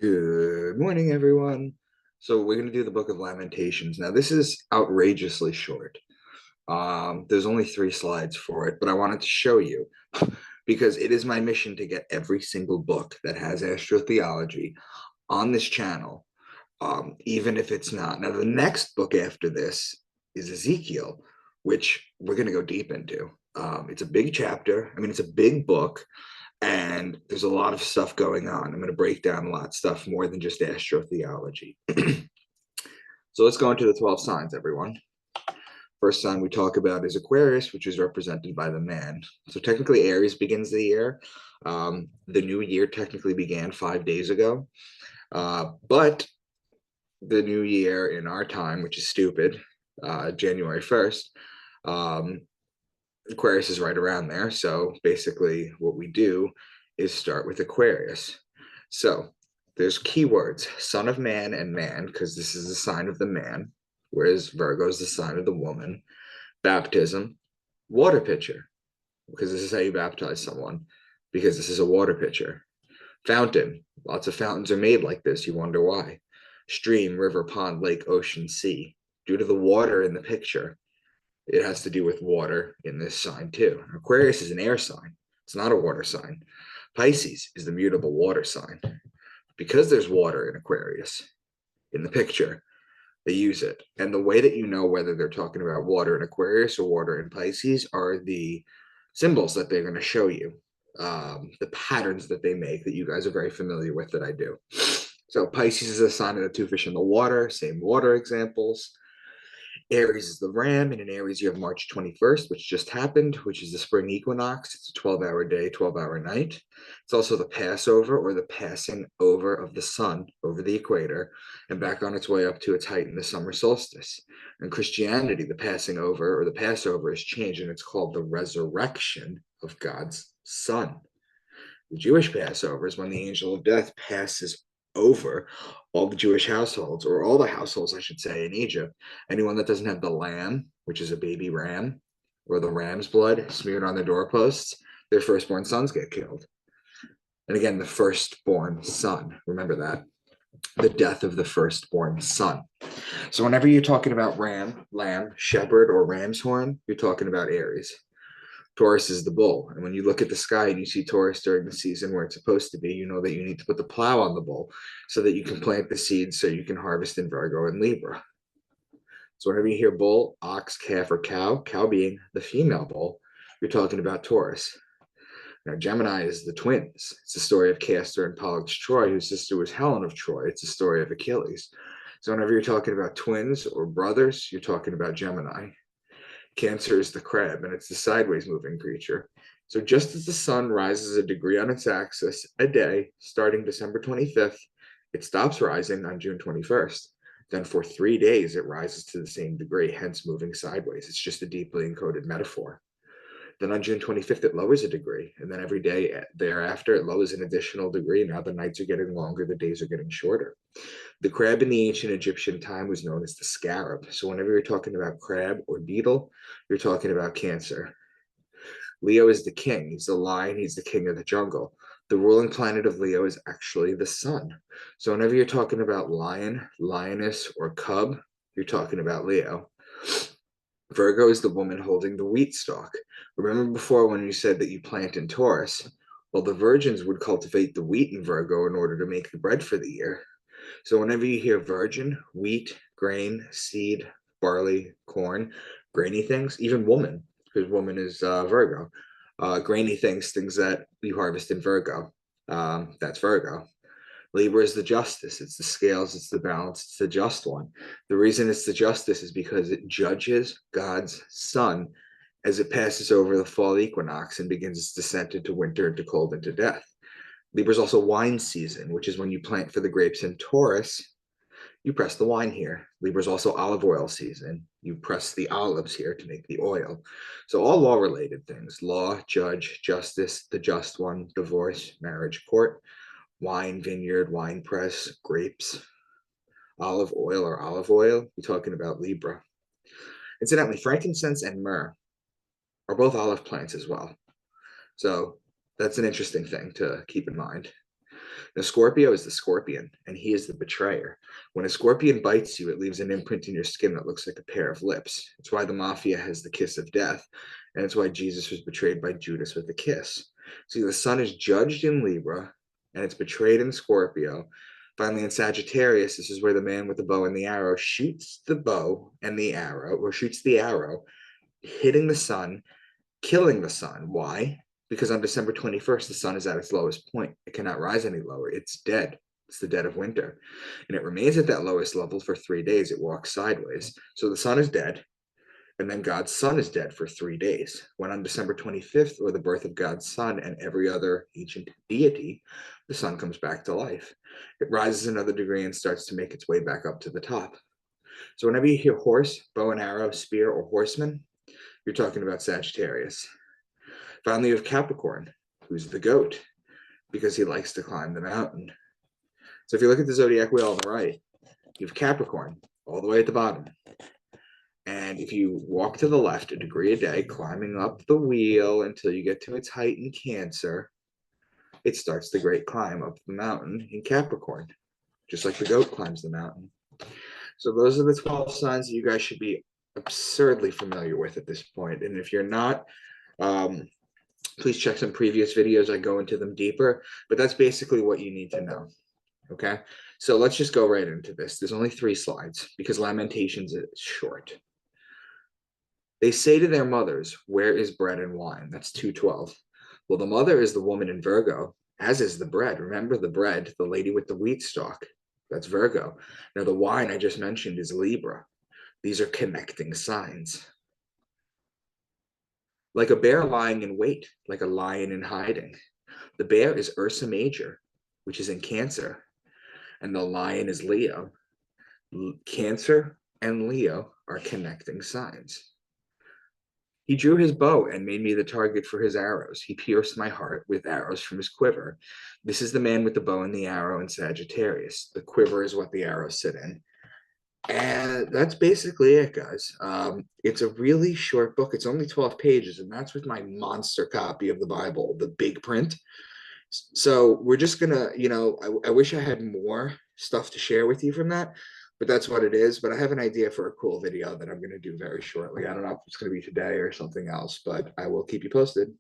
Good morning, everyone. So we're going to do the Book of Lamentations. Now, this is outrageously short. There's only 3 slides for it, but I wanted to show you because it is my mission to get every single book that has astrotheology on this channel, even if it's not. Now, the next book after this is Ezekiel, which we're going to go deep into. It's a big chapter. I mean, it's a big book and there's a lot of stuff going on. I'm going to break down a lot of stuff more than just astrotheology. So let's go into the 12 signs, everyone. First sign we talk about is Aquarius, which is represented by the man. So technically, Aries begins the year. The new year technically began 5 days ago, but the new year in our time, which is stupid, January 1st, Aquarius is right around there. So basically, what we do is start with Aquarius. So there's keywords: son of man and man, because this is the sign of the man, whereas Virgo is the sign of the woman. Baptism, water pitcher, because this is how you baptize someone, because this is a water pitcher. Fountain, lots of fountains are made like this. You wonder why. Stream, river, pond, lake, ocean, sea. Due to the water in the picture, it has to do with water in this sign too. Aquarius is an air sign. It's not a water sign. Pisces is the mutable water sign. Because there's water in Aquarius in the picture, they use it. And the way that you know whether they're talking about water in Aquarius or water in Pisces are the symbols that they're going to show you, the patterns that they make that you guys are very familiar with that I do. So Pisces is a sign of the 2 fish in the water, same water examples. Aries is the ram, and in Aries you have March 21st, which just happened, which is the spring equinox. It's a 12-hour day, 12-hour night. It's also the Passover, or the passing over of the sun over the equator and back on its way up to its height in the summer solstice. In Christianity, the passing over or the Passover is changed, and it's called the resurrection of God's Son. The Jewish Passover is when the angel of death passes over all the Jewish households, or all the households, I should say, in Egypt. Anyone that doesn't have the lamb, which is a baby ram, or the ram's blood smeared on the doorposts, their firstborn sons get killed. And again, the firstborn son, remember that. The death of the firstborn son. So whenever you're talking about ram, lamb, shepherd, or ram's horn, you're talking about Aries. Taurus is the bull. And when you look at the sky and you see Taurus during the season where it's supposed to be, you know that you need to put the plow on the bull so that you can plant the seeds so you can harvest in Virgo and Libra. So whenever you hear bull, ox, calf, or cow being the female bull, you're talking about Taurus. Now, Gemini is the twins. It's the story of Castor and Pollux Troy, whose sister was Helen of Troy. It's the story of Achilles. So whenever you're talking about twins or brothers, you're talking about Gemini. Cancer is the crab, and it's the sideways moving creature. So just as the sun rises a degree on its axis a day, starting December 25th, it stops rising on June 21st. Then for 3 days, it rises to the same degree, hence moving sideways. It's just a deeply encoded metaphor. Then on June 25th, it lowers a degree. And then every day thereafter, it lowers an additional degree. Now the nights are getting longer, the days are getting shorter. The crab in the ancient Egyptian time was known as the scarab. So whenever you're talking about crab or beetle, you're talking about Cancer. Leo is the king. He's the lion. He's the king of the jungle. The ruling planet of Leo is actually the sun. So whenever you're talking about lion, lioness, or cub, you're talking about Leo. Virgo is the woman holding the wheat stalk. Remember before when you said that you plant in Taurus? Well, the virgins would cultivate the wheat in Virgo in order to make the bread for the year. So whenever you hear virgin, wheat, grain, seed, barley, corn, grainy things, even woman, because woman is Virgo, grainy things, things that you harvest in Virgo, that's Virgo. Libra is the justice. It's the scales, it's the balance, it's the just one. The reason it's the justice is because it judges God's sun as it passes over the fall equinox and begins its descent into winter, into cold, into death. Libra is also wine season, which is when you plant for the grapes in Taurus, you press the wine here. Libra is also olive oil season. You press the olives here to make the oil. So all law-related things: law, judge, justice, the just one, divorce, marriage, court, wine, vineyard, wine press, grapes, olive oil or olive oil. You're talking about Libra. Incidentally, frankincense and myrrh are both olive plants as well. So that's an interesting thing to keep in mind. The Scorpio is the scorpion, and he is the betrayer. When a scorpion bites you, it leaves an imprint in your skin that looks like a pair of lips. It's why the mafia has the kiss of death, and it's why Jesus was betrayed by Judas with a kiss. See, the sun is judged in Libra, and it's betrayed in Scorpio. Finally, in Sagittarius, this is where the man with the bow and the arrow shoots the bow and the arrow, or shoots the arrow, hitting the sun, killing the sun. Why? Because on December 21st, the sun is at its lowest point. It cannot rise any lower. It's dead. It's the dead of winter. And it remains at that lowest level for 3 days. It walks sideways. So the sun is dead. And then God's son is dead for 3 days. When on December 25th, or the birth of God's son and every other ancient deity, the sun comes back to life. It rises another degree and starts to make its way back up to the top. So whenever you hear horse, bow and arrow, spear, or horseman, you're talking about Sagittarius. Finally, you have Capricorn, who's the goat, because he likes to climb the mountain. So if you look at the zodiac wheel on the right, you have Capricorn all the way at the bottom. And if you walk to the left a degree a day, climbing up the wheel until you get to its height in Cancer, it starts the great climb up the mountain in Capricorn, just like the goat climbs the mountain. So those are the 12 signs that you guys should be absurdly familiar with at this point. And if you're not, please check some previous videos. I go into them deeper, but that's basically what you need to know. Okay, so let's just go right into this. There's only 3 slides because Lamentations is short. They say to their mothers, "Where is bread and wine?" That's 2:12. Well, the mother is the woman in Virgo, as is the bread. Remember the bread, the lady with the wheat stalk. That's Virgo. Now, the wine I just mentioned is Libra. These are connecting signs. Like a bear lying in wait, like a lion in hiding. The bear is Ursa Major, which is in Cancer, and the lion is Leo. Cancer and Leo are connecting signs. He drew his bow and made me the target for his arrows. He pierced my heart with arrows from his quiver. This is the man with the bow and the arrow in Sagittarius. The quiver is what the arrows sit in. And that's basically it, guys. It's a really short book. It's only 12 pages, and that's with my monster copy of the Bible, the big print. So we're just gonna, I wish I had more stuff to share with you from that, but that's what it is. But I have an idea for a cool video that I'm gonna do very shortly. I don't know if it's gonna be today or something else, but I will keep you posted.